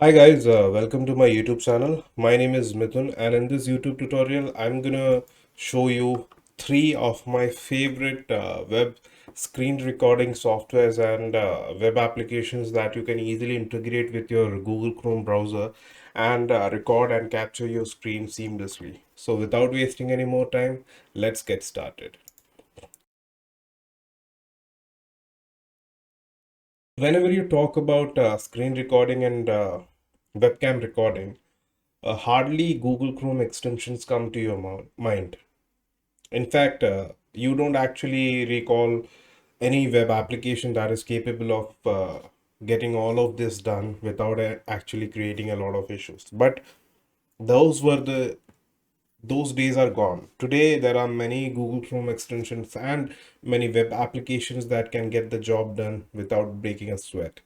Hi guys, welcome to my YouTube channel. My name is Mithun, and in this YouTube tutorial, I'm gonna show you three of my favorite web screen recording softwares and web applications that you can easily integrate with your Google Chrome browser and record and capture your screen seamlessly. So without wasting any more time, let's get started. Whenever you talk about screen recording and webcam recording, hardly Google Chrome extensions come to your mind. In fact, you don't actually recall any web application that is capable of getting all of this done without actually creating a lot of issues. But those were the those days are gone. Today, there are many Google Chrome extensions and many web applications that can get the job done without breaking a sweat.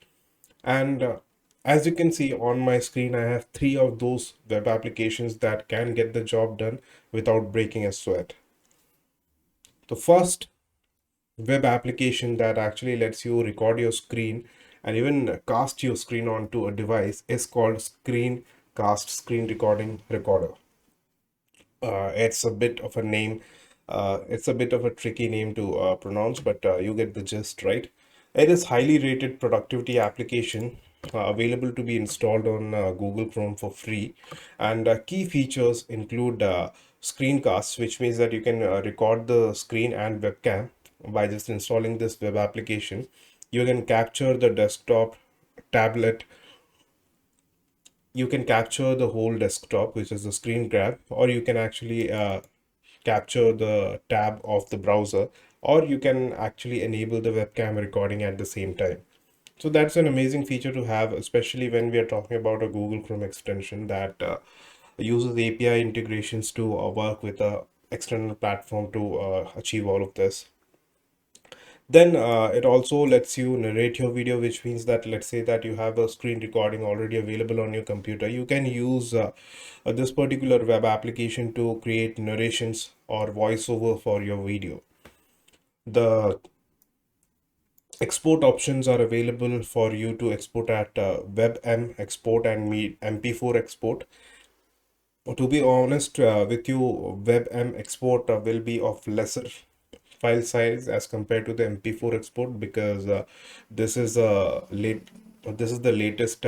And as you can see on my screen, I have three of those web applications that can get the job done without breaking a sweat. The first web application that actually lets you record your screen and even cast your screen onto a device is called Screencast Screen Recording Recorder. It's a bit of a name. It's a bit of a tricky name to pronounce, but you get the gist, right? It is highly rated productivity application available to be installed on Google Chrome for free. And key features include screencasts, which means that you can record the screen and webcam by just installing this web application. You can capture the desktop, tablet, you can capture the whole desktop, which is the screen grab, or you can actually capture the tab of the browser, or you can actually enable the webcam recording at the same time. So that's an amazing feature to have, especially when we are talking about a Google Chrome extension that uses API integrations to work with a external platform to achieve all of this. Then it also lets you narrate your video, which means that let's say that you have a screen recording already available on your computer. You can use this particular web application to create narrations or voiceover for your video. The export options are available for you to export at webm export and mp4 export. To be honest with you, webm export will be of lesser file size as compared to the mp4 export, because this is a late this is the latest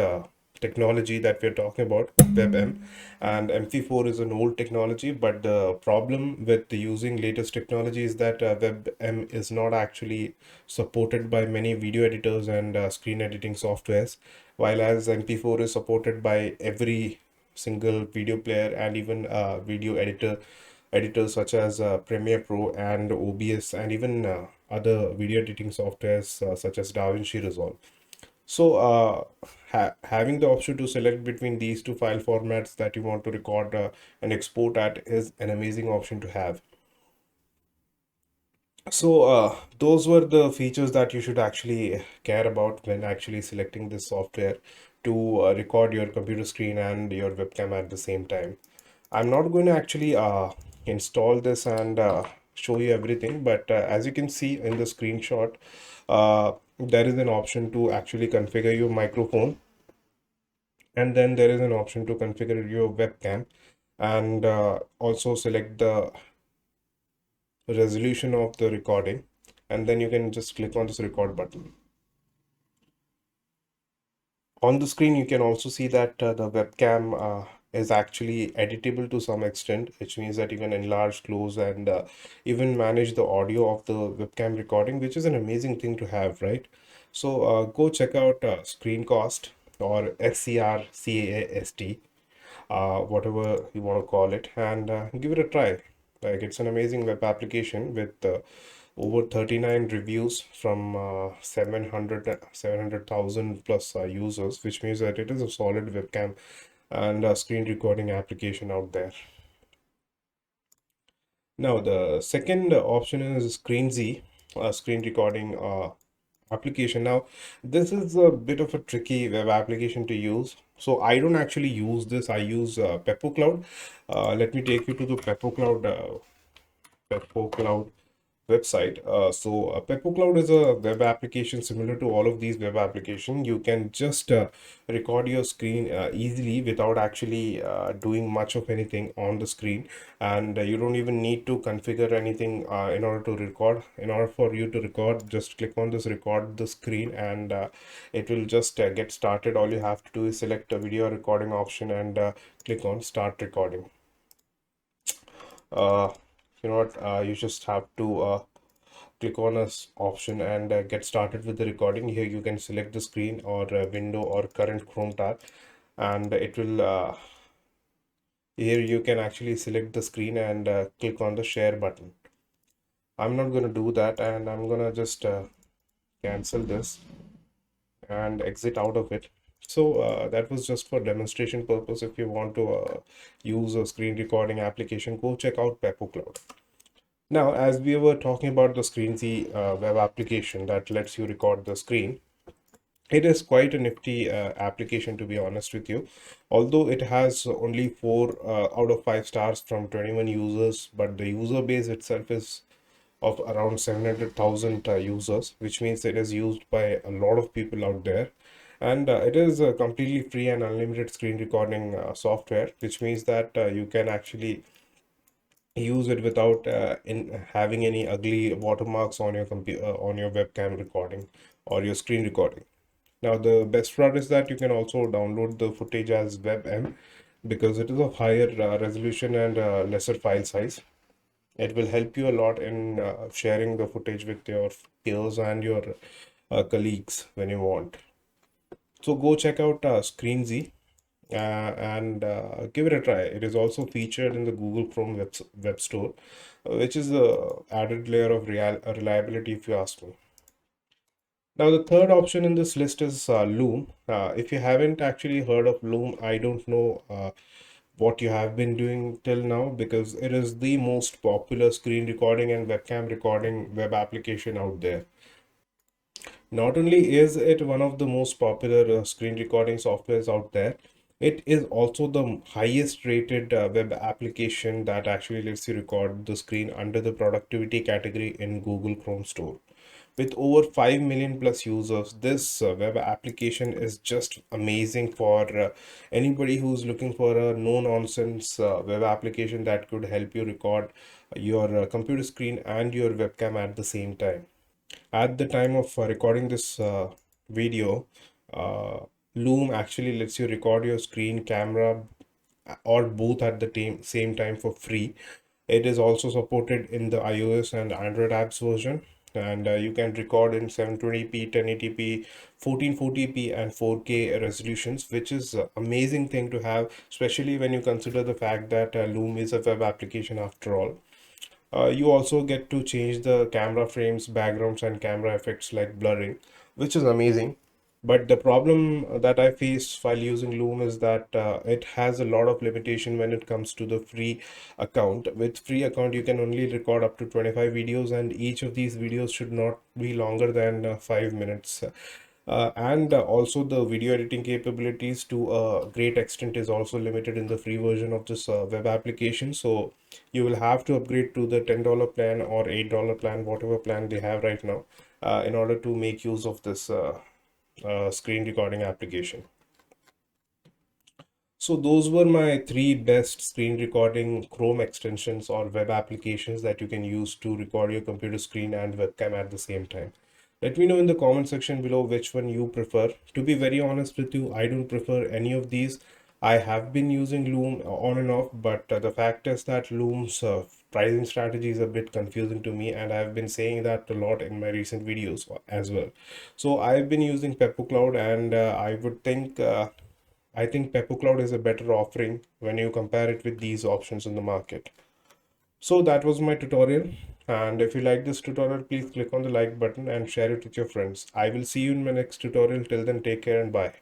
technology that we're talking about, webm, and mp4 is an old technology. But the problem with using latest technology is that webm is not actually supported by many video editors and screen editing softwares, while as mp4 is supported by every single video player and even video editors such as Premiere Pro and OBS, and even other video editing softwares such as DaVinci Resolve. So having the option to select between these two file formats that you want to record and export at is an amazing option to have. So those were the features that you should actually care about when actually selecting this software to record your computer screen and your webcam at the same time. I'm not going to actually install this and show you everything, but as you can see in the screenshot, there is an option to actually configure your microphone, and then there is an option to configure your webcam, and also select the resolution of the recording, and then you can just click on this record button. On the screen, you can also see that the webcam is actually editable to some extent, which means that you can enlarge, close, and even manage the audio of the webcam recording, which is an amazing thing to have, right? So go check out Screencast or SCRCAST, whatever you want to call it, and give it a try. Like, it's an amazing web application with over 39 reviews from 700,000 plus users, which means that it is a solid webcam and screen recording application out there. Now, the second option is ScreenZ, screen recording application. Now, this is a bit of a tricky web application to use. So I don't actually use this. I use PeppoCloud. Let me take you to the PeppoCloud website. Peppo Cloud is a web application similar to all of these web applications. You can just record your screen easily without actually doing much of anything on the screen, and you don't even need to configure anything in order to record. In order for you to record, just click on this record the screen, and it will just get started. All you have to do is select a video recording option and click on start recording. uh, you know what, you just have to click on this option and get started with the recording. Here you can select the screen or window or current Chrome tab, and it will here you can actually select the screen and click on the share button. I'm not going to do that, and I'm going to just cancel this and exit out of it. So that was just for demonstration purpose. If you want to use a screen recording application, go check out Peppo Cloud. Now, as we were talking about the ScreenZ web application that lets you record the screen, it is quite a nifty application, to be honest with you. Although it has only 4 out of 5 stars from 21 users, but the user base itself is of around 700,000 users, which means it is used by a lot of people out there. And it is a completely free and unlimited screen recording software, which means that you can actually use it without in having any ugly watermarks on your computer, on your webcam recording or your screen recording. Now the best part is that you can also download the footage as webm, because it is of higher resolution and lesser file size. It will help you a lot in sharing the footage with your peers and your colleagues when you want. So go check out ScreenZ and give it a try. It is also featured in the Google Chrome web store, which is a added layer of reliability, if you ask me. Now, the third option in this list is Loom. If you haven't actually heard of Loom, I don't know what you have been doing till now, because it is the most popular screen recording and webcam recording web application out there. Not only is it one of the most popular screen recording softwares out there, it is also the highest rated web application that actually lets you record the screen under the productivity category in Google Chrome Store. With over 5 million plus users, this web application is just amazing for anybody who's looking for a no nonsense web application that could help you record your computer screen and your webcam at the same time. At the time of recording this video, uh, Loom actually lets you record your screen, camera, or both at the same time for free. It is also supported in the iOS and Android apps version, and you can record in 720p, 1080p, 1440p, and 4K resolutions, which is an amazing thing to have, especially when you consider the fact that Loom is a web application after all. You also get to change the camera frames, backgrounds, and camera effects like blurring, which is amazing. But the problem that I face while using Loom is that it has a lot of limitation when it comes to the free account. With free account, you can only record up to 25 videos, and each of these videos should not be longer than 5 minutes. And also the video editing capabilities to a great extent is also limited in the free version of this web application. So you will have to upgrade to the $10 plan or $8 plan, whatever plan they have right now, in order to make use of this screen recording application. So those were my 3 best screen recording Chrome extensions or web applications that you can use to record your computer screen and webcam at the same time. Let me know in the comment section below which one you prefer. To be very honest with you, I don't prefer any of these. I have been using Loom on and off, but the fact is that Loom's pricing strategy is a bit confusing to me, and I've been saying that a lot in my recent videos as well. So I've been using Peppo Cloud, and I think Peppo Cloud is a better offering when you compare it with these options in the market. So that was my tutorial. And if you like this tutorial, please click on the like button and share it with your friends. I will see you in my next tutorial. Till then, take care and bye.